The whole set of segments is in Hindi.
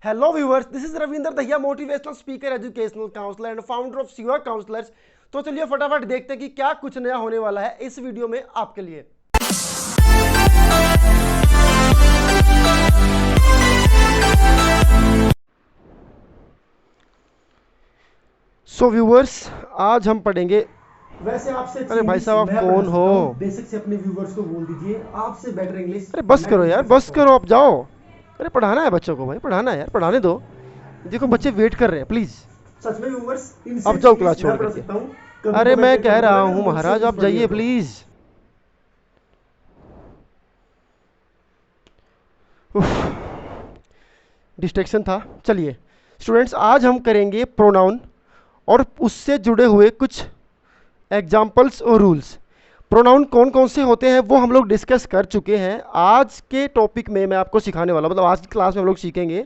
Hello viewers, this is Ravinder Dahiya, motivational speaker, educational counsellor and founder of Shiva counsellors. तो चलिए फटाफट देखते हैं कि क्या कुछ नया होने वाला है इस वीडियो में आपके लिए। सो व्यूअर्स, आज हम पढ़ेंगे। वैसे आपसे अरे भाई साहब, आप कौन हो? बेसिक से अपने व्यूवर्स को बोल दीजिए, आपसे बेटर इंग्लिश अरे बस करो यार, बस करो, आप जाओ। अरे पढ़ाना है बच्चों को, भाई पढ़ाना है यार, पढ़ाने दो। देखो बच्चे वेट कर रहे हैं, प्लीज सच में व्यूवर्स अब जाओ क्लास छोड़ करके। अरे मैं कह रहा हूँ महाराज, आप जाइए प्लीज। डिस्ट्रैक्शन था। चलिए स्टूडेंट्स, आज हम करेंगे प्रोनाउन और उससे जुड़े हुए कुछ एग्जाम्पल्स और रूल्स। प्रोनाउन कौन कौन से होते हैं वो हम लोग डिस्कस कर चुके हैं। आज के टॉपिक में मैं आपको सिखाने वाला, मतलब आज की क्लास में हम लोग सीखेंगे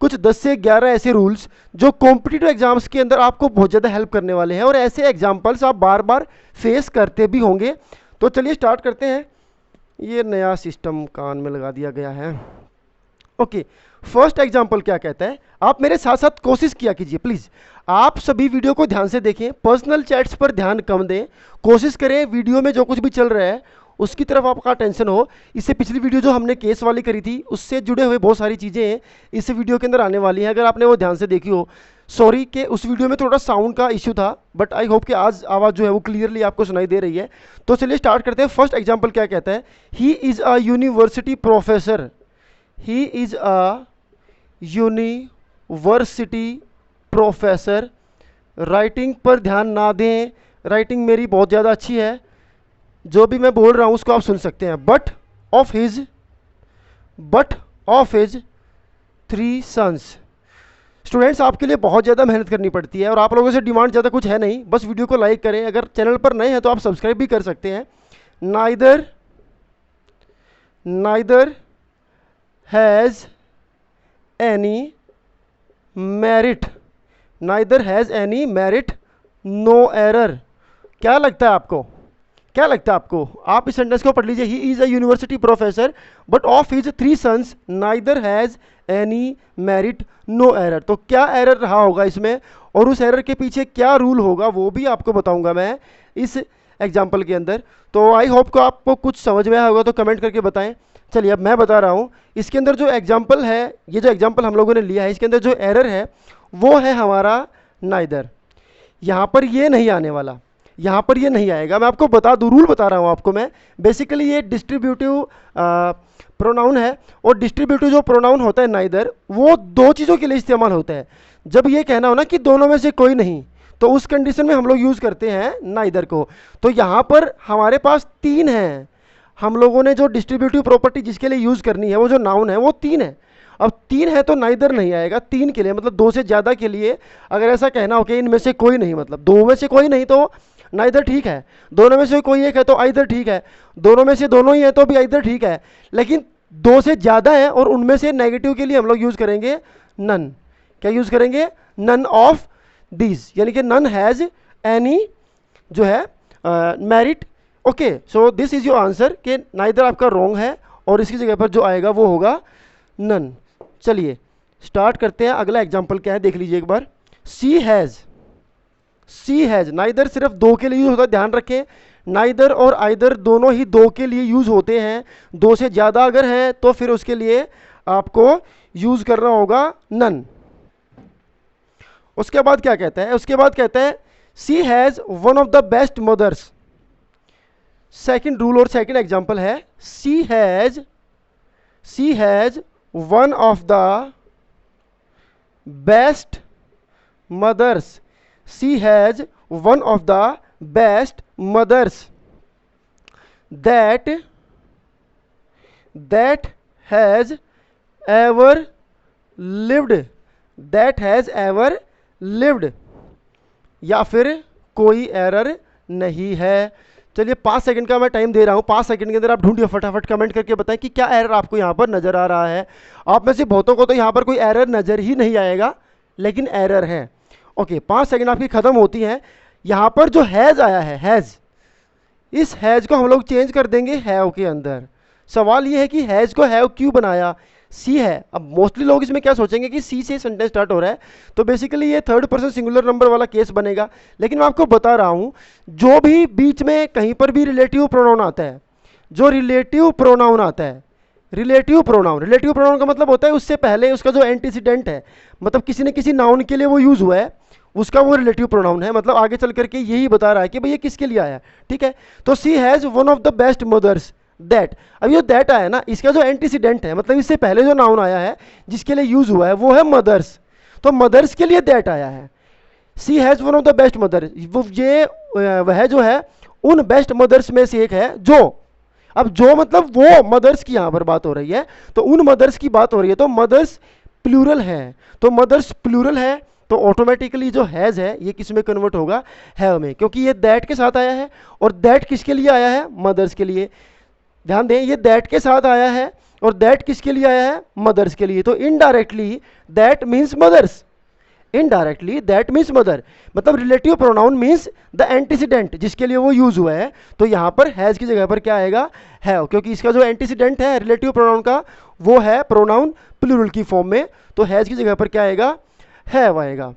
कुछ 10 से 11 ऐसे रूल्स जो कॉम्पिटिटिव एग्जाम्स के अंदर आपको बहुत ज़्यादा हेल्प करने वाले हैं, और ऐसे एग्जाम्पल्स आप बार बार फेस करते भी होंगे। तो चलिए स्टार्ट करते हैं। ये नया सिस्टम कान में लगा दिया गया है। ओके, फर्स्ट एग्जाम्पल क्या कहता है, आप मेरे साथ साथ कोशिश किया कीजिए प्लीज़। आप सभी वीडियो को ध्यान से देखें, पर्सनल चैट्स पर ध्यान कम दें। कोशिश करें वीडियो में जो कुछ भी चल रहा है उसकी तरफ आपका टेंशन हो। इससे पिछली वीडियो जो हमने केस वाली करी थी उससे जुड़े हुए बहुत सारी चीज़ें इस वीडियो के अंदर आने वाली हैं, अगर आपने वो ध्यान से देखी हो। सॉरी कि उस वीडियो में थोड़ा साउंड का इश्यू था, बट आई होप कि आज आवाज़ जो है वो क्लियरली आपको सुनाई दे रही है। तो चलिए स्टार्ट करते हैं। फर्स्ट एग्जाम्पल क्या कहता है, ही is a university professor. He is a university professor. Writing पर ध्यान ना दें, राइटिंग मेरी बहुत ज़्यादा अच्छी है, जो भी मैं बोल रहा हूँ उसको आप सुन सकते हैं। But of his 3 sons. Students, आपके लिए बहुत ज़्यादा मेहनत करनी पड़ती है और आप लोगों से डिमांड ज़्यादा कुछ है नहीं, बस वीडियो को लाइक करें। अगर चैनल पर नए हैं तो आप सब्सक्राइब भी कर सकते हैं। Neither has any merit. Neither has any merit, no error. क्या लगता है आपको, क्या लगता है आपको? आप इस सेंटेंस को पढ़ लीजिए। He is a university professor but of his 3 sons neither has any merit, no error. तो क्या एरर रहा होगा इसमें, और उस एरर के पीछे क्या रूल होगा वो भी आपको बताऊंगा मैं इस एग्जाम्पल के अंदर। तो आई होप को आपको कुछ समझ में आया होगा, तो कमेंट करके बताएं। चलिए अब मैं बता रहा हूँ। इसके अंदर जो एग्जाम्पल है, ये जो एग्जाम्पल हम लोगों ने लिया है, इसके अंदर जो एरर है वो है हमारा नाइदर। यहाँ पर ये नहीं आने वाला, यहाँ पर ये नहीं आएगा। मैं आपको बता दूँ, रूल बता रहा हूँ आपको मैं। बेसिकली ये डिस्ट्रीब्यूटिव प्रोनाउन है, और डिस्ट्रीब्यूटिव जो प्रोनाउन होता है नाइदर, वो 2 चीज़ों के लिए इस्तेमाल होता है। जब ये कहना हो ना कि दोनों में से कोई नहीं, तो उस कंडीशन में हम लोग यूज़ करते हैं नाइदर को। तो यहाँ पर हमारे पास 3 हैं। हम लोगों ने जो डिस्ट्रीब्यूटिव प्रॉपर्टी जिसके लिए यूज़ करनी है, वो जो नाउन है वो 3 है। अब 3 है तो नाइदर नहीं आएगा। 3 के लिए मतलब 2 से ज़्यादा के लिए अगर ऐसा कहना हो कि इनमें से कोई नहीं, मतलब 2 में से कोई नहीं, तो नाइदर ठीक है। दोनों में से कोई एक है तो आइदर ठीक है। दोनों में से दोनों ही है तो भी आइदर ठीक है। लेकिन 2 से ज़्यादा है और उनमें से नेगेटिव के लिए हम लोग यूज़ करेंगे नन। क्या यूज़ करेंगे? नन ऑफ दीज, यानी कि नन हैज़ एनी जो है merit. Okay, so this is your answer कि नाइदर आपका रॉन्ग है, और इसकी जगह पर जो आएगा वो होगा नन। चलिए स्टार्ट करते हैं। अगला एग्जाम्पल क्या है देख लीजिए एक बार। सी हैज़, नाइदर सिर्फ 2 के लिए यूज होता है, ध्यान रखें। नाइदर और आइदर दोनों ही 2 के लिए यूज होते हैं। 2 से ज़्यादा अगर है तो फिर उसके लिए आपको यूज करना होगा नन। उसके बाद क्या कहता है, उसके बाद कहता है she has one of the best mothers. Second rule और सेकेंड एग्जाम्पल है she has one of the best mothers. She has one of the best mothers that has ever lived. That has ever lived, या फिर कोई एरर नहीं है। चलिए 5 सेकंड का मैं टाइम दे रहा हूँ। 5 सेकंड के अंदर आप ढूंढिए, फटाफट कमेंट करके बताएं कि क्या एरर आपको यहाँ पर नजर आ रहा है। आप में से बहुतों को तो यहाँ पर कोई एरर नजर ही नहीं आएगा, लेकिन एरर है। ओके, 5 सेकंड आपकी खत्म होती हैं। यहाँ पर जो हैज़ आया है, हैज़, इस हैज़ को हम लोग चेंज कर देंगे हैव के अंदर। सवाल ये है कि हैज़ को हैव क्यों बनाया? सी है। अब मोस्टली लोग इसमें क्या सोचेंगे कि सी से सेंटेंस स्टार्ट हो रहा है, तो बेसिकली ये थर्ड पर्सन सिंगुलर नंबर वाला केस बनेगा। लेकिन मैं आपको बता रहा हूं, जो भी बीच में कहीं पर भी रिलेटिव प्रोनाउन आता है, जो रिलेटिव प्रोनाउन आता है, रिलेटिव प्रोनाउन का मतलब होता है उससे पहले उसका जो एंटीसीडेंट है, मतलब किसी न किसी नाउन के लिए वो यूज हुआ है, उसका वो रिलेटिव प्रोनाउन है। मतलब आगे चल करके यही बता रहा है कि भाई ये किसके लिए आया, ठीक है। तो she has one of the best mothers that. अब ये दैट आया ना, इसका जो एंटीसीडेंट है, मतलब इससे पहले जो नाउन आया है जिसके लिए यूज हुआ है वो है मदर्स, तो मदर्स के लिए दैट आया है। She has one of the best mother, वो ये वह जो है उन बेस्ट मदर्स में से एक है जो, अब जो मतलब वो मदर्स की यहां पर बात हो रही है, तो उन मदर्स की बात हो रही है, तो मदर्स प्लूरल है, तो मदर्स प्लूरल है, तो ऑटोमेटिकली जो हैज है ये किस में कन्वर्ट होगा, हैव में, क्योंकि ये दैट के साथ आया है, और दैट किसके लिए आया है, मदर्स के लिए। ध्यान दें, ये दैट के साथ आया है और दैट किसके लिए आया है, मदर्स के लिए, तो indirectly that means mothers, indirectly that means mother, मतलब relative pronoun means the antecedent जिसके लिए वो यूज हुआ है, तो यहां पर हैज की जगह पर क्या आएगा, हैव, क्योंकि इसका जो एंटीसीडेंट है रिलेटिव प्रोनाउन का वो है प्रोनाउन प्लूरल की फॉर्म में, तो हैज की जगह पर क्या आएगा, हैव आएगा।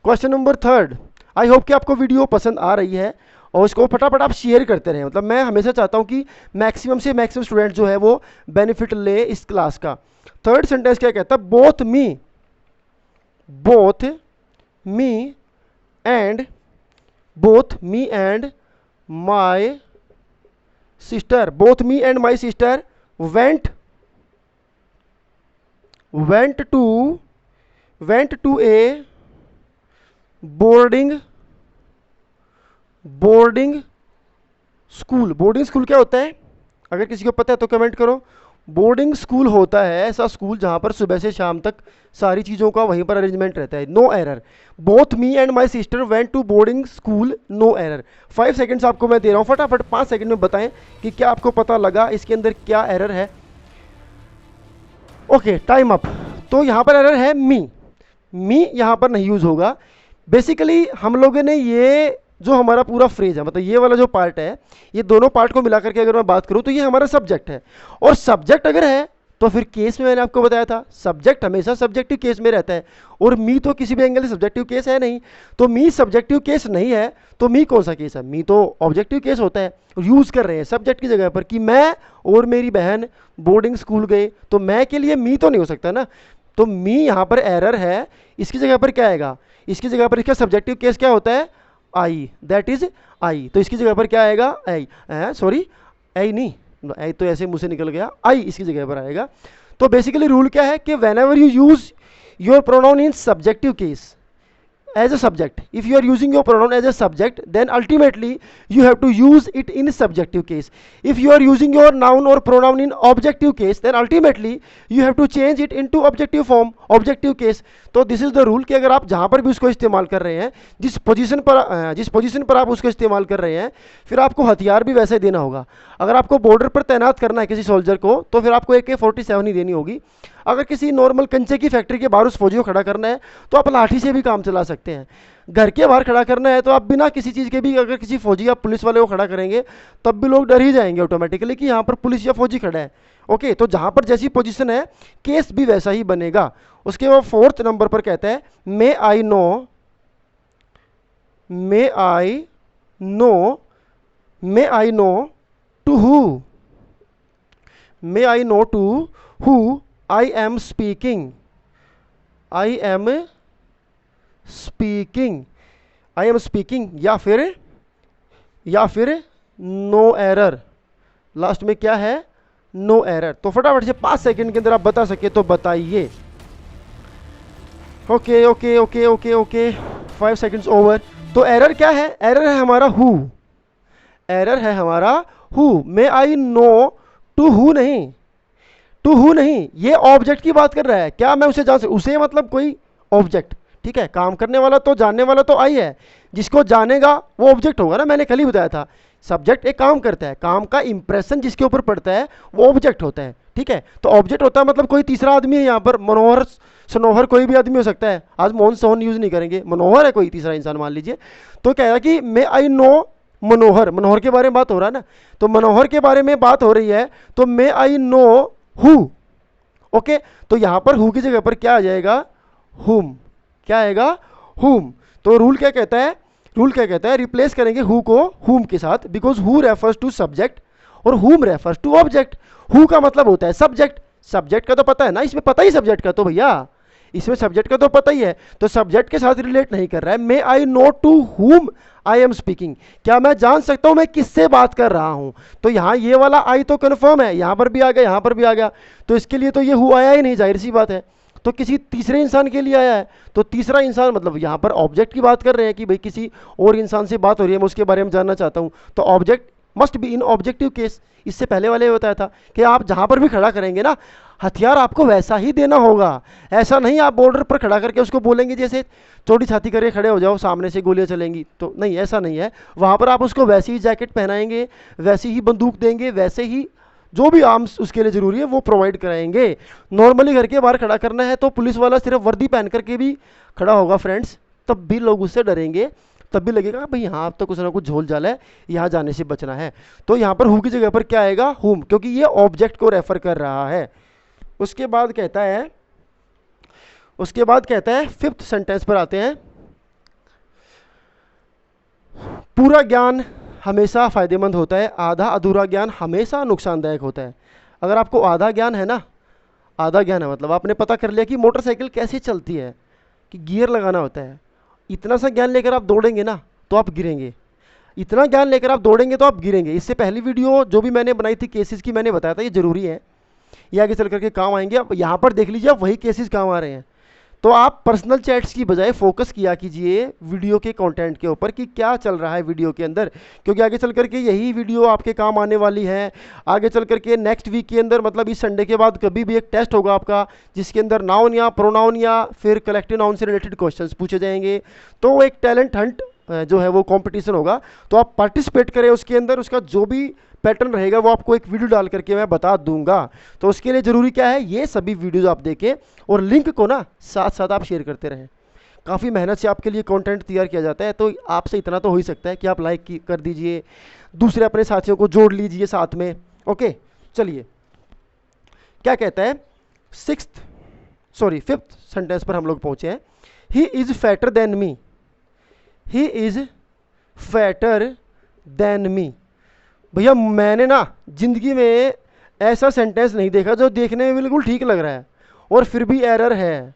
Question number third. I hope कि आपको वीडियो पसंद आ रही है और इसको फटाफट आप शेयर करते रहें, मतलब मैं हमेशा चाहता हूं कि मैक्सिमम से मैक्सिमम स्टूडेंट जो है वो बेनिफिट ले इस क्लास का। थर्ड सेंटेंस क्या कहता है, both me and my sister, both me and my sister went to a boarding school. Boarding school क्या होता है, अगर किसी को पता है तो कमेंट करो। बोर्डिंग स्कूल होता है ऐसा स्कूल जहां पर सुबह से शाम तक सारी चीज़ों का वहीं पर अरेंजमेंट रहता है, no error. Both me and my sister went to boarding school, no error. 5 seconds आपको मैं दे रहा हूं, फटाफट 5 सेकेंड में बताएं कि क्या आपको पता लगा, इसके अंदर क्या एरर है। Okay, time up. तो यहां पर एरर है मी यहां पर नहीं यूज होगा। बेसिकली हम लोगों ने ये जो हमारा पूरा फ्रेज है, मतलब ये वाला जो पार्ट है, ये दोनों पार्ट को मिला करके अगर मैं बात करूं तो ये हमारा सब्जेक्ट है, और सब्जेक्ट अगर है तो फिर केस में मैंने आपको बताया था सब्जेक्ट हमेशा सब्जेक्टिव केस में रहता है, और मी तो किसी भी एंगल से सब्जेक्टिव केस है नहीं, तो मी सब्जेक्टिव केस नहीं है, तो मी कौन सा केस है, मी तो ऑब्जेक्टिव केस होता है। यूज कर रहे हैं सब्जेक्ट की जगह पर कि मैं और मेरी बहन बोर्डिंग स्कूल गए, तो मैं के लिए मी तो नहीं हो सकता ना, तो मी यहां पर एरर है। इसकी जगह पर क्या आएगा, इसकी जगह पर इसका सब्जेक्टिव केस क्या होता है, आई, दैट इज आई, तो इसकी जगह पर क्या आएगा, आई, सॉरी आई नहीं, आई तो ऐसे मुंह से निकल गया, आई इसकी जगह पर आएगा। तो बेसिकली रूल क्या है कि when ever you use your pronoun in subjective case as a subject, if you are using your pronoun as a subject, then ultimately you have to use it in subjective case. If you are using your noun or pronoun in objective case, then ultimately you have to change it into objective form, objective case. तो दिस इज द रूल कि अगर आप जहां पर भी उसको इस्तेमाल कर रहे हैं, जिस पोजीशन पर आप उसको इस्तेमाल कर रहे हैं, फिर आपको हथियार भी वैसे देना होगा। अगर आपको बॉर्डर पर तैनात करना है किसी सोल्जर को, तो फिर आपको AK-47 ही देनी होगी। अगर किसी नॉर्मल कंचे की फैक्ट्री के बाहर उस फौजी को खड़ा करना है तो आप लाठी से भी काम चला सकते हैं। घर के बाहर खड़ा करना है तो आप बिना किसी चीज़ के भी अगर किसी फौजी या पुलिस वाले को खड़ा करेंगे तब भी लोग डर ही जाएंगे ऑटोमेटिकली कि यहाँ पर पुलिस या फौजी खड़ा है। ओके, तो जहाँ पर जैसी पोजीशन है केस भी वैसा ही बनेगा। उसके बाद 4th नंबर पर कहता है may I know to who I am speaking, या फिर नो एरर, लास्ट में क्या है, नो एरर। तो फटाफट से 5 सेकंड के अंदर आप बता सके तो बताइए। Okay, 5 seconds over. तो एरर क्या है, एरर है हमारा who, may I know to who नहीं, ये ऑब्जेक्ट की बात कर रहा है, क्या मैं उसे जान सकता, उसे मतलब कोई ऑब्जेक्ट, ठीक है। काम करने वाला तो जानने वाला तो आई है, जिसको जानेगा वो ऑब्जेक्ट होगा ना, मैंने कल ही बताया था। सब्जेक्ट एक काम करता है, काम का इंप्रेशन जिसके ऊपर पड़ता है वो ऑब्जेक्ट होता है, ठीक है। तो ऑब्जेक्ट होता है मतलब कोई तीसरा आदमी है यहाँ पर, मनोहर सनोहर कोई भी आदमी हो सकता है, आज मोहन सोहन यूज नहीं करेंगे, मनोहर है कोई तीसरा इंसान मान लीजिए। तो कह रहा है कि मे आई नो मनोहर के बारे में बात हो रहा है ना, तो मनोहर के बारे में बात हो रही है, तो मे आई नो ओके, तो यहां पर हु की जगह पर क्या आ जाएगा, हुम। क्या आएगा, हुम। तो रूल क्या कहता है, रूल क्या कहता है, रिप्लेस करेंगे हु को हुम के साथ, because who refers to subject और whom refers to object. Who का मतलब होता है सब्जेक्ट, सब्जेक्ट का तो पता है ना, इसमें पता ही सब्जेक्ट का, तो भैया इसमें सब्जेक्ट का तो पता ही है, तो सब्जेक्ट के साथ रिलेट नहीं कर रहा है। May I know to whom I am speaking, क्या मैं जान सकता हूं मैं किससे बात कर रहा हूं। तो यहां ये वाला आई तो कंफर्म है, यहां पर भी आ गया, यहां पर भी आ गया, तो इसके लिए तो ये हु आया ही नहीं, जाहिर सी बात है। तो किसी तीसरे इंसान के लिए आया है, तो तीसरा इंसान मतलब यहां पर ऑब्जेक्ट की बात कर रहे हैं कि भाई किसी और इंसान से बात हो रही है, मैं उसके बारे में जानना चाहता हूं, तो object must be in objective case. इससे पहले वाले बताया था कि आप जहां पर भी खड़ा करेंगे ना, हथियार आपको वैसा ही देना होगा। ऐसा नहीं आप बॉर्डर पर खड़ा करके उसको बोलेंगे जैसे चौड़ी छाती करके खड़े हो जाओ, सामने से गोलियां चलेंगी, तो नहीं, ऐसा नहीं है। वहां पर आप उसको वैसी ही जैकेट पहनाएंगे, वैसी ही बंदूक देंगे, वैसे ही जो भी आर्म्स उसके लिए जरूरी है वो प्रोवाइड कराएंगे। नॉर्मली घर के बाहर खड़ा करना है तो पुलिस वाला सिर्फ वर्दी पहन करके भी खड़ा होगा फ्रेंड्स, तब भी लोग उससे डरेंगे, तब भी लगेगा भाई हाँ अब तो कुछ ना कुछ झोल झाल है, यहाँ जाने से बचना है। तो यहाँ पर हु की जगह पर क्या आएगा, हुम, क्योंकि ये ऑब्जेक्ट को रेफर कर रहा है। उसके बाद कहता है, उसके बाद कहता है फिफ्थ सेंटेंस पर आते हैं, पूरा ज्ञान हमेशा फायदेमंद होता है, आधा अधूरा ज्ञान हमेशा नुकसानदायक होता है। अगर आपको आधा ज्ञान है ना, आधा ज्ञान है मतलब आपने पता कर लिया कि मोटरसाइकिल कैसे चलती है, कि गियर लगाना होता है, इतना सा ज्ञान लेकर आप दौड़ेंगे ना तो आप गिरेंगे, इतना ज्ञान लेकर आप दौड़ेंगे तो आप गिरेंगे। इससे पहली वीडियो जो भी मैंने बनाई थी केसेस की, मैंने बताया था ये जरूरी है, ये आगे चल करके काम आएंगे। अब यहाँ पर देख लीजिए, अब वही केसेस काम आ रहे हैं। तो आप पर्सनल चैट्स की बजाय फोकस किया कीजिए वीडियो के कंटेंट के ऊपर कि क्या चल रहा है वीडियो के अंदर, क्योंकि आगे चल करके यही वीडियो आपके काम आने वाली है। आगे चल करके नेक्स्ट वीक के अंदर, मतलब इस संडे के बाद कभी भी एक टेस्ट होगा आपका, जिसके अंदर नाउन या प्रोनाउन या फिर कलेक्टिव नाउन से रिलेटेड क्वेश्चंस पूछे जाएंगे। तो वो एक टैलेंट हंट जो है वो कंपटीशन होगा, तो आप पार्टिसिपेट करें उसके अंदर। उसका जो भी पैटर्न रहेगा वो आपको एक वीडियो डाल करके मैं बता दूंगा। तो उसके लिए ज़रूरी क्या है, ये सभी वीडियोस आप देखें और लिंक को ना साथ साथ आप शेयर करते रहें। काफ़ी मेहनत से आपके लिए कंटेंट तैयार किया जाता है, तो आपसे इतना तो हो ही सकता है कि आप लाइक कर दीजिए, दूसरे अपने साथियों को जोड़ लीजिए साथ में। ओके, चलिए क्या कहता है, फिफ्थ सेंटेंस पर हम लोग पहुंचे हैं। He is fatter than me, he is fatter than me. भैया मैंने ना जिंदगी में ऐसा सेंटेंस नहीं देखा जो देखने में बिल्कुल ठीक लग रहा है और फिर भी एरर है।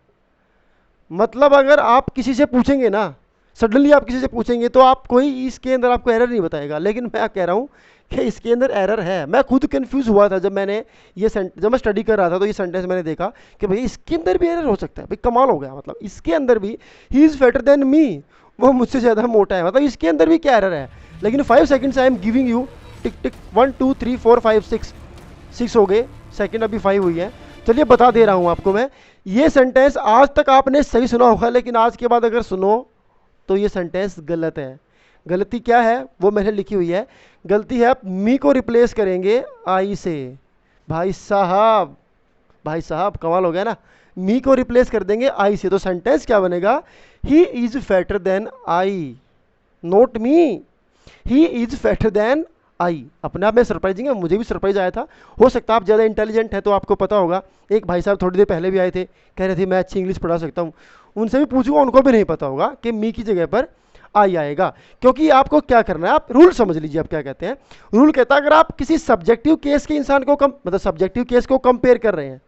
मतलब अगर आप किसी से पूछेंगे ना, सडनली आप किसी से पूछेंगे तो आप कोई इसके अंदर आपको एरर नहीं बताएगा, लेकिन मैं कह रहा हूँ कि इसके अंदर एरर है। मैं खुद कंफ्यूज हुआ था जब मैंने जब मैं स्टडी कर रहा था, तो ये सेंटेंस मैंने देखा कि भाई इसके अंदर भी एरर हो सकता है। भाई कमाल हो गया, मतलब इसके अंदर भी he is fatter than me, वो मुझसे ज़्यादा मोटा है, मतलब इसके अंदर भी क्या एरर है। लेकिन 5 seconds I am giving you, टिक टिक 1 2 3 4 5 6 हो गए, सेकंड अभी 5 हुई है। चलिए बता दे रहा हूँ आपको मैं, ये सेंटेंस आज तक आपने सही सुना होगा, लेकिन आज के बाद अगर सुनो तो ये सेंटेंस गलत है। गलती क्या है वो मैंने लिखी हुई है। गलती है आप मी को रिप्लेस करेंगे आई से। भाई साहब, भाई साहब कमाल हो गया ना, मी को रिप्लेस कर देंगे आई से, तो सेंटेंस क्या बनेगा, he is fatter than I, not me, he is fatter than I. अपने आप में सरप्राइजिंग है, मुझे भी सरप्राइज आया था। हो सकता है आप ज़्यादा इंटेलिजेंट है तो आपको पता होगा। एक भाई साहब थोड़ी देर पहले भी आए थे, कह रहे थे मैं अच्छी इंग्लिश पढ़ा सकता हूँ, उनसे भी पूछूंगा, उनको भी नहीं पता होगा कि मी की जगह पर आई आएगा। क्योंकि आपको क्या करना है, आप रूल समझ लीजिए। आप क्या कहते हैं, रूल कहता है अगर आप किसी सब्जेक्टिव केस के इंसान को मतलब सब्जेक्टिव केस को कंपेयर कर रहे हैं,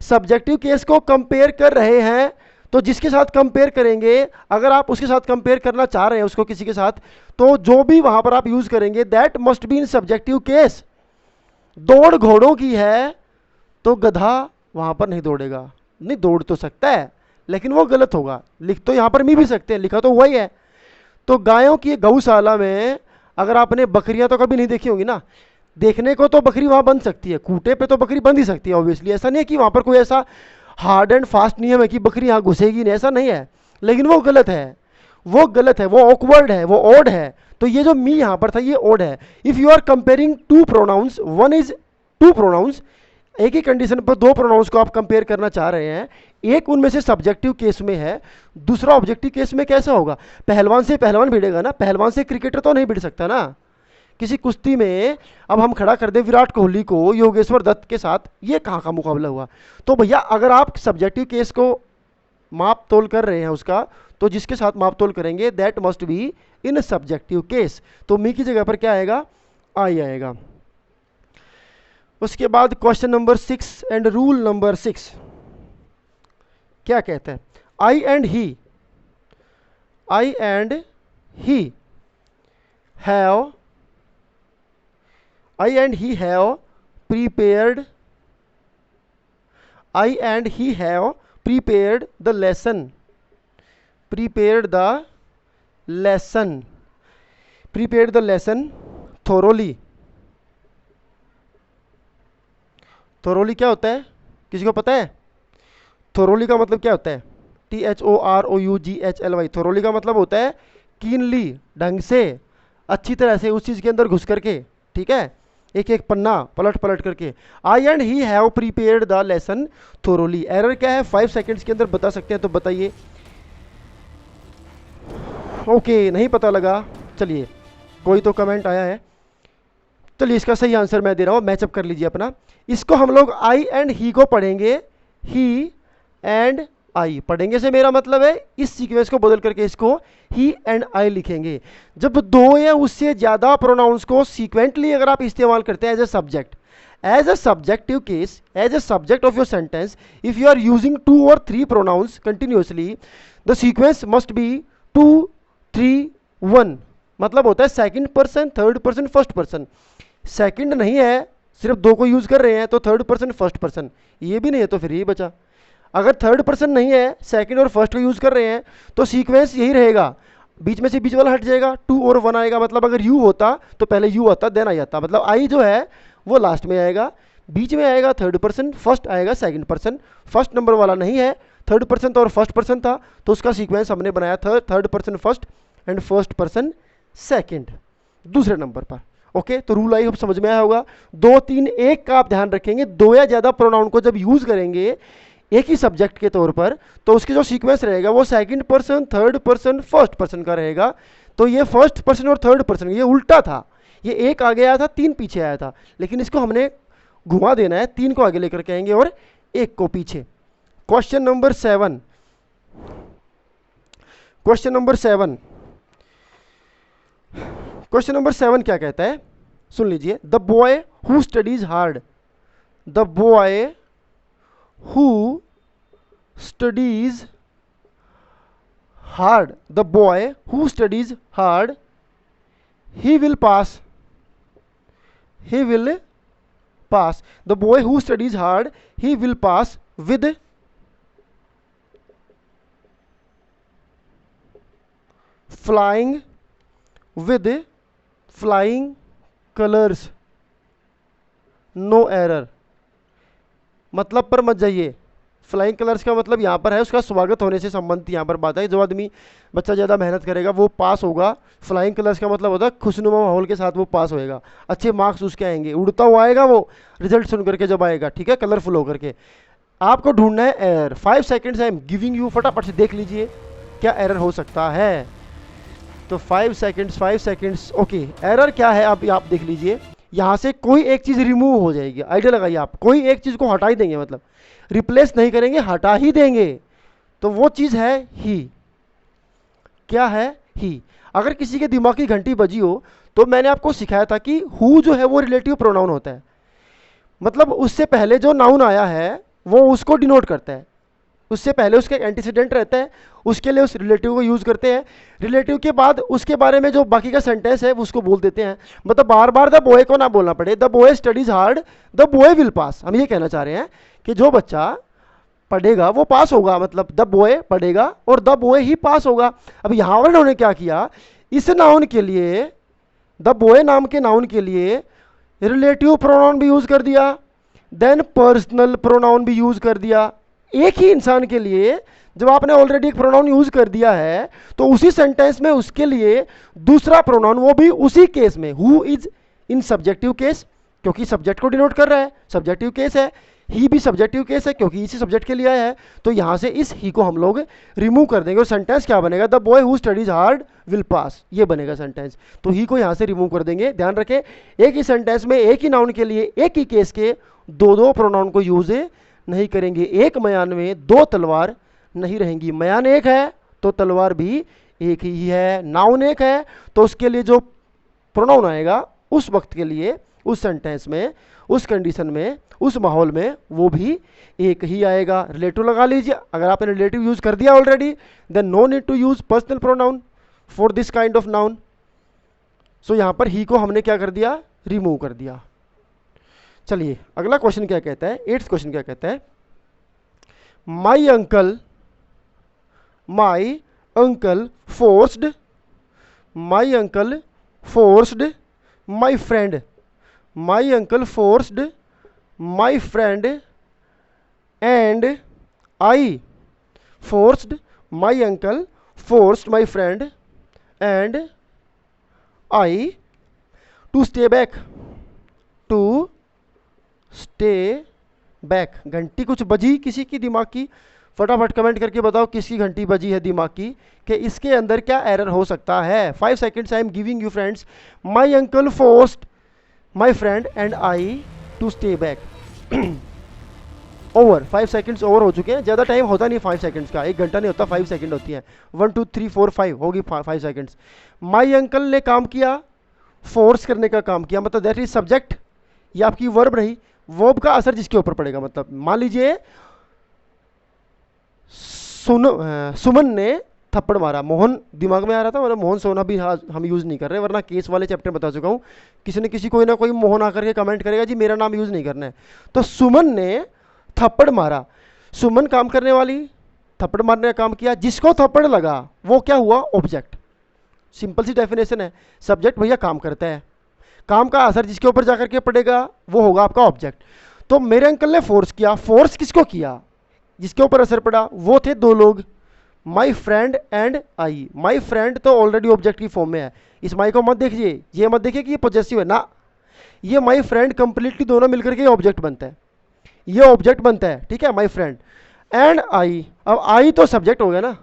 सब्जेक्टिव केस को कंपेयर कर रहे हैं, तो जिसके साथ कंपेयर करेंगे, अगर आप उसके साथ कंपेयर करना चाह रहे हैं उसको किसी के साथ, तो जो भी वहां पर आप यूज करेंगे that must be in subjective case. दौड़ घोड़ों की है तो गधा वहां पर नहीं दौड़ेगा, नहीं दौड़ तो सकता है लेकिन वो गलत होगा। लिख तो यहां पर मी भी सकते हैं, लिखा तो वही है। तो गायों की गौशाला में अगर आपने बकरियां तो कभी नहीं देखी होंगी ना, देखने को तो बकरी वहां बंध सकती है, खूंटे पे तो बकरी बंध ही सकती है ऑब्वियसली। ऐसा नहीं है कि वहां पर कोई ऐसा हार्ड एंड फास्ट नियम है कि बकरी यहाँ घुसेगी नहीं, ऐसा नहीं है। लेकिन वो गलत है, वो गलत है, वो ऑकवर्ड है, वो ओड है। तो ये जो मी यहाँ पर था ये ओड है। If you are comparing two pronouns, one is two pronouns, एक ही कंडीशन पर दो प्रोनाउंस को आप कंपेयर करना चाह रहे हैं, एक उनमें से सब्जेक्टिव केस में है, दूसरा ऑब्जेक्टिव केस में कैसा होगा। पहलवान से पहलवान भिड़ेगा ना, पहलवान से क्रिकेटर तो नहीं भिड़ सकता ना, किसी कुश्ती में अब हम खड़ा कर दे विराट कोहली को योगेश्वर दत्त के साथ, ये कहाँ का मुकाबला हुआ? तो भैया अगर आप सब्जेक्टिव केस को माप तोल कर रहे हैं उसका, तो जिसके साथ माप तोल करेंगे that must be in subjective case. तो मी की जगह पर क्या आएगा? आई आएगा। उसके बाद question number 6 and rule number 6 क्या कहता है? I and he have I and he have prepared the lesson thoroughly क्या होता है? किसी को पता है thoroughly का मतलब क्या होता है? THOROUGHLY। thoroughly का मतलब होता है कीनली, ढंग से, अच्छी तरह से उस चीज के अंदर घुस करके, ठीक है, एक एक पन्ना पलट पलट करके। I and he have prepared the lesson thoroughly. Error क्या है? 5 सेकंड्स के अंदर बता सकते हैं तो बताइए। ओके, नहीं पता लगा, चलिए कोई तो कमेंट आया है, चलिए इसका सही आंसर मैं दे रहा हूं, मैचअप कर लीजिए अपना। इसको हम लोग आई एंड ही को पढ़ेंगे ही एंड आई पढ़ेंगे से मेरा मतलब है इस सीक्वेंस को बदल करके इसको ही एंड आई लिखेंगे। जब दो या उससे ज्यादा प्रोनाउंस को सीक्वेंटली अगर आप इस्तेमाल करते हैं as a subjective case, as a subject of your sentence, if you are using 2 or 3 pronouns continuously, the sequence must be 2, 3, 1। मतलब होता है second person, third person, first person. Second नहीं है, सिर्फ 2 को यूज कर रहे हैं तो थर्ड पर्सन, फर्स्ट पर्सन। ये भी नहीं है तो फिर ये बचा। अगर थर्ड पर्सन नहीं है, सेकंड और फर्स्ट को यूज कर रहे हैं तो सीक्वेंस यही रहेगा, बीच में से बीच वाला हट जाएगा, 2 और 1 आएगा। मतलब अगर यू होता तो पहले यू आता देन आई आता, मतलब आई जो है वो लास्ट में आएगा, बीच में आएगा थर्ड पर्सन, फर्स्ट आएगा सेकंड पर्सन। फर्स्ट नंबर वाला नहीं है, थर्ड पर्सन था और फर्स्ट पर्सन था, तो उसका सीक्वेंस हमने बनाया third person first and first person second दूसरे नंबर पर। ओके, तो रूल आई होप समझ में आया होगा। 2, 3, 1 का आप ध्यान रखेंगे। 2 या ज्यादा प्रोनाउन को जब यूज करेंगे एक ही सब्जेक्ट के तौर पर, तो उसकी जो सीक्वेंस रहेगा वो second person, third person, first person का रहेगा। तो ये फर्स्ट पर्सन और थर्ड पर्सन ये उल्टा था, ये 1 आगे आया था, 3 पीछे आया था, लेकिन इसको हमने घुमा देना है, 3 को आगे लेकर के आएंगे और 1 को पीछे। क्वेश्चन नंबर 7 क्या कहता है? सुन लीजिए। The boy who studies hard, the boy who studies hard, the boy who studies hard, he will pass, the boy who studies hard, he will pass with flying colors, no error। मतलब पर मत जाइए, फ्लाइंग कलर्स का मतलब यहाँ पर है उसका स्वागत होने से संबंधित यहाँ पर बात है। जो आदमी बच्चा ज़्यादा मेहनत करेगा वो पास होगा। फ्लाइंग कलर्स का मतलब होता है खुशनुमा माहौल के साथ वो पास होएगा, अच्छे मार्क्स उसके आएंगे, उड़ता हुआ आएगा वो रिजल्ट सुन करके जब आएगा, ठीक है, कलरफुल होकर के। आपको ढूंढना है error. 5 seconds I am giving you, फटाफट से देख लीजिए क्या एरर हो सकता है। तो 5 सेकेंड्स। ओके, एरर क्या है अब आप देख लीजिए। यहाँ से कोई एक चीज रिमूव हो जाएगी, आइडिया लगाइए आप, कोई एक चीज को हटा ही देंगे, मतलब रिप्लेस नहीं करेंगे, हटा ही देंगे। तो वो चीज है ही। क्या है? ही। अगर किसी के दिमाग की घंटी बजी हो तो मैंने आपको सिखाया था कि हु जो है वो रिलेटिव प्रोनाउन होता है, मतलब उससे पहले जो नाउन आया है वो उसको डिनोट करता है, उससे पहले उसका एंटीसीडेंट रहता है, उसके लिए उस रिलेटिव को यूज करते हैं। रिलेटिव के बाद उसके बारे में जो बाकी का सेंटेंस है उसको बोल देते हैं। मतलब बार बार द बॉय को ना बोलना पड़े, the boy studies hard, the boy will pass. हम ये कहना चाह रहे हैं कि जो बच्चा पढ़ेगा वो पास होगा, मतलब द बॉय पढ़ेगा और द बॉय ही पास होगा। अब यहाँ पर उन्होंने क्या किया, इस नाउन के लिए, द बॉय नाम के नाउन के लिए रिलेटिव प्रोनाउन भी यूज कर दिया, देन पर्सनल प्रोनाउन भी यूज कर दिया। एक ही इंसान के लिए जब आपने ऑलरेडी एक प्रोनाउन यूज कर दिया है तो उसी सेंटेंस में उसके लिए दूसरा प्रोनाउन, वो भी उसी केस में, who is in subjective case, क्योंकि सब्जेक्ट को डिनोट कर रहा है, सब्जेक्टिव केस है। ही भी सब्जेक्टिव केस है क्योंकि इसी सब्जेक्ट के लिए आया है, तो यहाँ से इस ही को हम लोग रिमूव कर देंगे और सेंटेंस क्या बनेगा, the boy who studies hard will pass, ये बनेगा सेंटेंस। तो ही को यहाँ से रिमूव कर देंगे। ध्यान रखें, एक ही सेंटेंस में एक ही नाउन के लिए एक ही केस के दो दो प्रोनाउन को यूज नहीं करेंगे। एक मयान में दो तलवार नहीं रहेंगी। मयान एक है तो तलवार भी एक ही है। नाउन एक है तो उसके लिए जो प्रोनाउन आएगा उस वक्त के लिए, उस सेंटेंस में, उस कंडीशन में, उस माहौल में वो भी एक ही आएगा। रिलेटिव लगा लीजिए। अगर आपने रिलेटिव यूज कर दिया already, then no need to use personal pronoun for this kind of noun. So यहां पर ही को हमने क्या कर दिया, रिमूव कर दिया। चलिए अगला क्वेश्चन क्या कहता है, 8th क्वेश्चन क्या कहता है, my uncle forced my friend, my uncle forced my friend and I, forced my uncle forced my friend and I to stay back, to stay back. घंटी कुछ बजी किसी की दिमाग की, फटाफट कमेंट करके बताओ किसकी घंटी बजी है दिमाग की, कि इसके अंदर क्या एरर हो सकता है। 5 seconds I am giving you friends. My uncle forced my friend and I to stay back. Over, 5 seconds over हो चुके हैं। ज़्यादा टाइम होता नहीं 5 सेकेंड्स का, 1 घंटा नहीं होता, 5 सेकेंड होती है। 1 2 3 4 5 होगी 5 सेकेंड्स। माई अंकल ने काम किया, फोर्स करने का काम किया, मतलब दैट इज सब्जेक्ट, ये आपकी वर्ब रही। वर्ब का असर जिसके ऊपर पड़ेगा, मतलब मान लीजिए सुमन ने थप्पड़ मारा, मोहन दिमाग में आ रहा था, मतलब मोहन सोना भी हम यूज़ नहीं कर रहे, वरना केस वाले चैप्टर बता चुका हूँ। किसी ने किसी कोई ना कोई मोहन आकर के कमेंट करेगा जी मेरा नाम यूज़ नहीं करना है। तो सुमन ने थप्पड़ मारा, सुमन काम करने वाली, थप्पड़ मारने का काम किया, जिसको थप्पड़ लगा वो क्या हुआ, ऑब्जेक्ट। सिंपल सी डेफिनेशन है। सब्जेक्ट भैया काम करता है, काम का असर जिसके ऊपर जाकर के पड़ेगा वो होगा आपका ऑब्जेक्ट। तो मेरे अंकल ने फोर्स किया, फोर्स किसको किया, जिसके ऊपर असर पड़ा वो थे दो लोग, माई friend and I. My friend तो ऑलरेडी ऑब्जेक्ट की फॉर्म में है, इस माई को मत देखिए, ये मत देखिए कि ये पॉजेसिव है ना, ये माई फ्रेंड कंप्लीटली दोनों मिलकर के ऑब्जेक्ट बनता है, ये ऑब्जेक्ट बनता है, ठीक है, माई फ्रेंड एंड आई। अब आई तो सब्जेक्ट हो गया ना,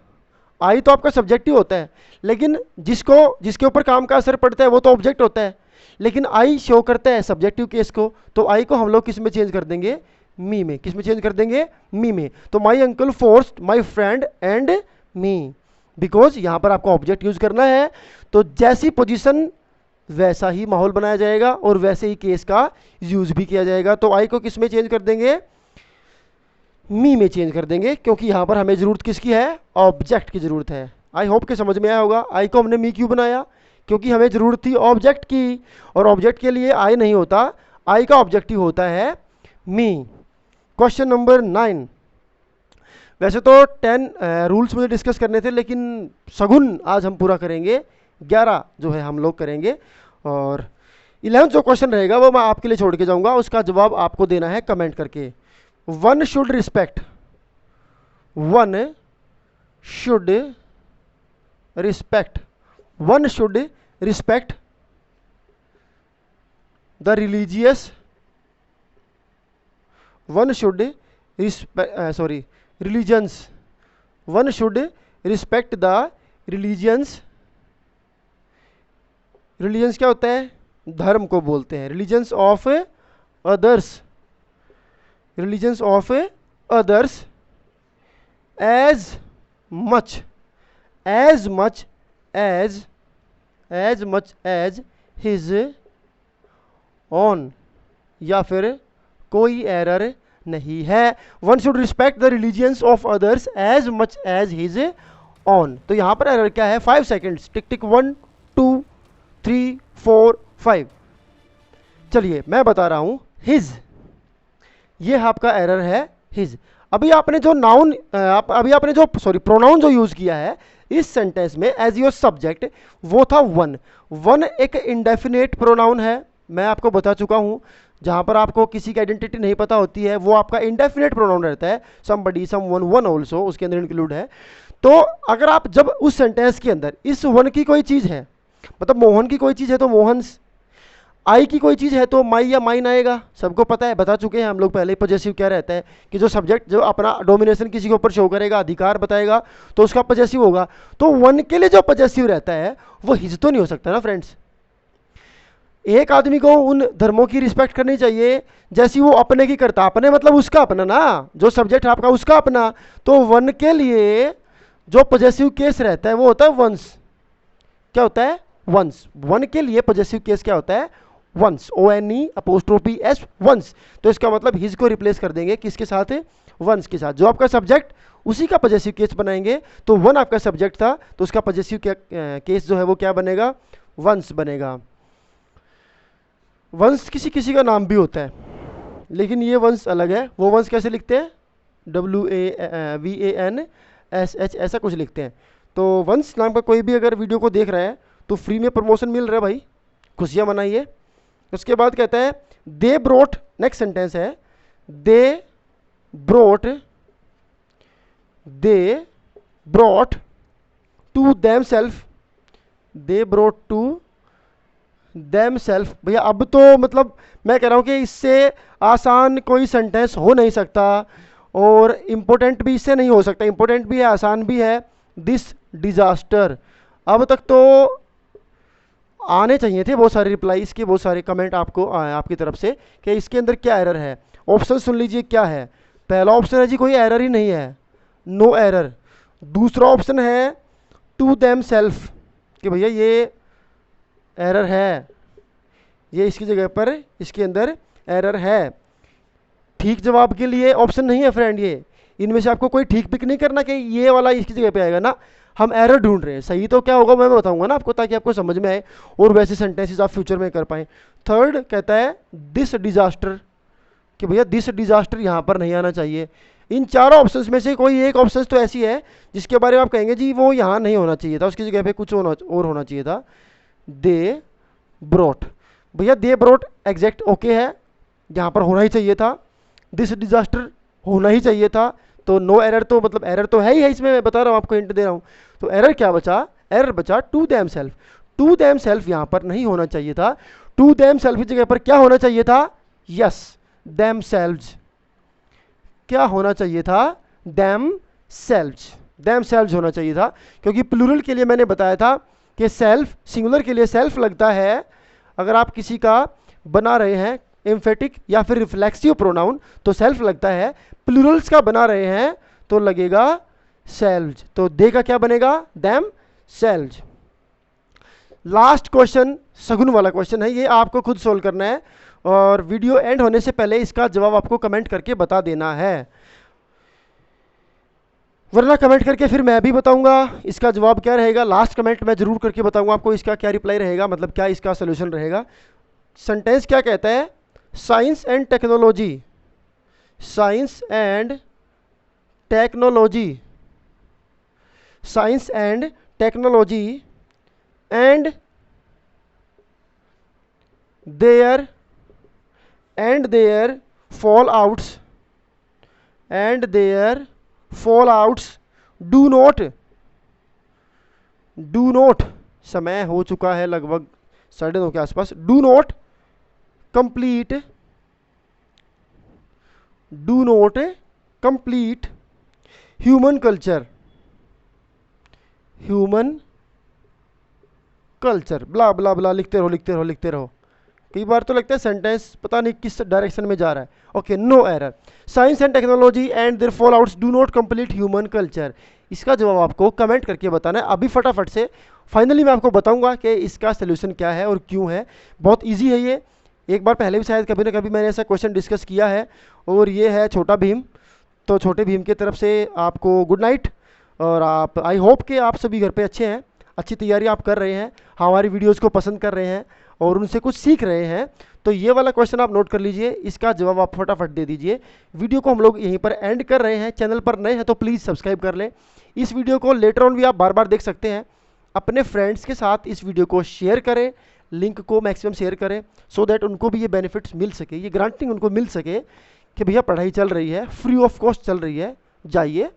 आई तो आपका सब्जेक्ट ही होता है, लेकिन जिसके ऊपर काम का असर पड़ता है वो तो ऑब्जेक्ट होता है, लेकिन आई शो करता है सब्जेक्टिव केस को। तो आई को हम लोग किस में चेंज कर देंगे, मी में। किस में चेंज कर देंगे, मी में। तो माई uncle forced my friend and me, because यहां पर आपको ऑब्जेक्ट यूज करना है, तो जैसी पोजीशन वैसा ही माहौल बनाया जाएगा और वैसे ही केस का यूज भी किया जाएगा। तो आई को किस में चेंज कर देंगे, मी में चेंज कर देंगे, क्योंकि यहां पर हमें जरूरत किसकी है, ऑब्जेक्ट की जरूरत है। आई होप के समझ में आया होगा। आई को हमने मी क्यों बनाया, क्योंकि हमें जरूरत थी ऑब्जेक्ट की, और ऑब्जेक्ट के लिए आई नहीं होता, आई का ऑब्जेक्टिव होता है मी। Question number 9। वैसे तो 10 रूल्स मुझे डिस्कस करने थे, लेकिन सगुन आज हम पूरा करेंगे, 11 जो है हम लोग करेंगे, और 11th जो क्वेश्चन रहेगा वो मैं आपके लिए छोड़ के जाऊंगा, उसका जवाब आपको देना है कमेंट करके। One should respect the religious, religions, one should respect the religions। religions क्या होता है, धर्म को बोलते हैं। religions of others as much as his own, या फिर कोई एरर नहीं है। One should respect the religions of others as much as his own. तो यहां पर एरर क्या है, 5 सेकेंड्स, टिक टिक 1 2 3 4 5। चलिए मैं बता रहा हूं, हिज, ये आपका एरर है, हिज। अभी आपने जो नाउन प्रोनाउन जो यूज किया है इस सेंटेंस में एज योर सब्जेक्ट, वो था वन। वन एक इंडेफिनेट प्रोनाउन है, मैं आपको बता चुका हूं। जहां पर आपको किसी की आइडेंटिटी नहीं पता होती है वो आपका इंडेफिनेट प्रोनाउन रहता है, समबडी, समवन, वन ऑल्सो उसके अंदर इंक्लूड है। तो अगर आप जब उस सेंटेंस के अंदर इस वन की कोई चीज है, मतलब मोहन की कोई चीज है, तो मोहन्स, आई की कोई चीज़ है तो माई या माइन आएगा, सबको पता है, बता चुके हैं हम लोग पहले ही। पॉजेसिव क्या रहता है कि जो सब्जेक्ट जो अपना डोमिनेशन किसी के ऊपर शो करेगा, अधिकार बताएगा, तो उसका पॉजेसिव होगा। तो वन के लिए जो पॉजेसिव रहता है वो हिज तो नहीं हो सकता ना फ्रेंड्स। एक आदमी को उन धर्मों की रिस्पेक्ट करनी चाहिए जैसी वो अपने की करता। अपने मतलब उसका अपना ना, जो सब्जेक्ट आपका उसका अपना। तो वन के लिए जो पॉजेसिव केस रहता है वो होता है वंस। क्या होता है? वंस। वन के लिए पॉजेसिव केस क्या होता है? वंस। ONE'(S) ones. तो इसका मतलब हिज को रिप्लेस कर देंगे किसके साथ? वंस के साथ। जो आपका सब्जेक्ट उसी का पॉजेसिव केस बनाएंगे। तो वन आपका सब्जेक्ट था तो उसका पॉजेसिव केस जो है वो क्या बनेगा? वंस बनेगा। वंस किसी किसी का नाम भी होता है, लेकिन ये वंस अलग है। वो वंस कैसे लिखते हैं? WAVANSH ऐसा कुछ लिखते हैं। तो वंस नाम का कोई भी अगर वीडियो को देख रहा है तो फ्री में प्रमोशन मिल रहा है भाई, खुशियाँ मनाइए। उसके बाद कहता है दे ब्रोट, नेक्स्ट सेंटेंस है they brought to them self. They brought to them self. भैया अब तो मतलब मैं कह रहा हूँ कि इससे आसान कोई सेंटेंस हो नहीं सकता, और इम्पोर्टेंट भी इससे नहीं हो सकता। इम्पोर्टेंट भी है, आसान भी है। This disaster. अब तक तो आने चाहिए थे बहुत सारे रिप्लाई इसके, बहुत सारे कमेंट आपको आपकी तरफ से कि इसके अंदर क्या एरर है। ऑप्शन सुन लीजिए क्या है। पहला ऑप्शन है जी कोई एरर ही नहीं है, नो एरर। दूसरा ऑप्शन है टू देम सेल्फ, कि भैया ये एरर है, ये इसकी जगह पर इसके अंदर एरर है। ठीक जवाब के लिए ऑप्शन नहीं है फ्रेंड, ये इनमें से आपको कोई ठीक पिक नहीं करना कि ये वाला इसकी जगह पे आएगा ना। हम एरर ढूंढ रहे हैं, सही तो क्या होगा मैं बताऊंगा ना आपको, ताकि आपको समझ में आए और वैसे सेंटेंसेस आप फ्यूचर में कर पाएं। थर्ड कहता है दिस डिजास्टर, कि भैया दिस डिजास्टर यहाँ पर नहीं आना चाहिए। इन चारों ऑप्शंस में से कोई एक ऑप्शन तो ऐसी है जिसके बारे में आप कहेंगे जी वो यहाँ नहीं होना चाहिए था, उसकी जगह पे कुछ और होना चाहिए था। दे ब्रोट, भैया दे ब्रोट एग्जैक्ट ओके है, यहाँ पर होना ही चाहिए था। दिस डिजास्टर होना ही चाहिए था। तो नो एरर, तो मतलब एरर तो है ही है इसमें, मैं बता रहा हूँ आपको, हिंट दे रहा हूँ। तो एरर क्या बचा? एरर बचा to them self. To them self यहाँ पर नहीं होना चाहिए था। टू देम सेल्फ की जगह पर क्या होना चाहिए था? Yes, them selves. क्या होना चाहिए था? Them selves. देम सेल्व्स होना चाहिए था, क्योंकि प्लूरल के लिए मैंने बताया था कि सेल्फ, सिंगुलर के लिए सेल्फ लगता है अगर आप किसी का बना रहे हैं एम्फेटिक या फिर रिफ्लेक्सिव प्रोनाउन तो सेल्फ लगता है। प्लूरल्स का बना रहे हैं तो लगेगा सेल्व्स। तो दे का क्या बनेगा? Them selves. लास्ट क्वेश्चन सगुन वाला क्वेश्चन है, ये आपको खुद सोल्व करना है और वीडियो एंड होने से पहले इसका जवाब आपको कमेंट करके बता देना है, वरना कमेंट करके फिर मैं भी बताऊंगा इसका जवाब क्या रहेगा। लास्ट कमेंट मैं जरूर करके बताऊंगा आपको इसका क्या रिप्लाई रहेगा, मतलब क्या इसका सोल्यूशन रहेगा। सेंटेंस क्या कहता है? Science and technology, science and technology, science and technology and their fallouts do not, समय हो चुका है लगभग 2:30 के आसपास। Do not complete human culture, blah blah blah, लिखते रहो। कई बार तो लगता है सेंटेंस पता नहीं किस डायरेक्शन में जा रहा है। Okay, no error. Science and technology and their fallouts do not complete human culture. इसका जवाब आपको कमेंट करके बताना है अभी फटाफट से। फाइनली मैं आपको बताऊंगा कि इसका सोल्यूशन क्या है और क्यों है। बहुत ईजी है ये, एक बार पहले भी शायद कभी ना कभी मैंने ऐसा क्वेश्चन डिस्कस किया है, और ये है छोटा भीम। तो छोटे भीम की तरफ से आपको गुड नाइट, और आप आई होप कि आप सभी घर पे अच्छे हैं, अच्छी तैयारी आप कर रहे हैं, हमारी वीडियोज़ को पसंद कर रहे हैं और उनसे कुछ सीख रहे हैं। तो ये वाला क्वेश्चन आप नोट कर लीजिए, इसका जवाब आप फटाफट दे दीजिए। वीडियो को हम लोग यहीं पर एंड कर रहे हैं। चैनल पर नए हैं तो प्लीज़ सब्सक्राइब कर लें। इस वीडियो को लेटर ऑन भी आप बार बार देख सकते हैं। अपने फ्रेंड्स के साथ इस वीडियो को शेयर करें, लिंक को मैक्सिमम शेयर करें, सो दैट उनको भी ये बेनिफिट्स मिल सके, ये ग्रांटिंग उनको मिल सके कि भैया पढ़ाई चल रही है, फ्री ऑफ कॉस्ट चल रही है, जाइए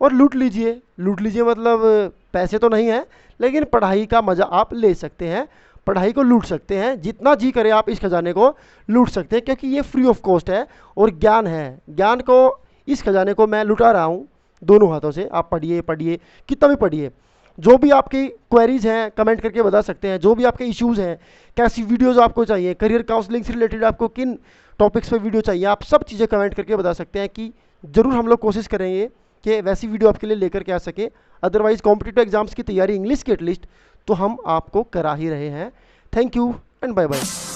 और लूट लीजिए। मतलब पैसे तो नहीं है, लेकिन पढ़ाई का मज़ा आप ले सकते हैं। पढ़ाई को लूट सकते हैं, जितना जी करे आप इस खजाने को लूट सकते हैं, क्योंकि ये फ्री ऑफ कॉस्ट है और ज्ञान है। ज्ञान को, इस खजाने को मैं लुटा रहा हूँ दोनों हाथों से। आप पढ़िए पढ़िए, कितना भी पढ़िए। जो भी आपकी क्वेरीज हैं कमेंट करके बता सकते हैं, जो भी आपके इश्यूज़ हैं, कैसी वीडियोज़ आपको चाहिए, करियर काउंसलिंग से रिलेटेड आपको किन टॉपिक्स पे वीडियो चाहिए, आप सब चीज़ें कमेंट करके बता सकते हैं कि ज़रूर हम लोग कोशिश करेंगे कि वैसी वीडियो आपके लिए लेकर के आ सके। अदरवाइज़ कॉम्पिटिटिव एग्जाम्स की तैयारी इंग्लिश की एटलीस्ट तो हम आपको करा ही रहे हैं। Thank you and bye bye.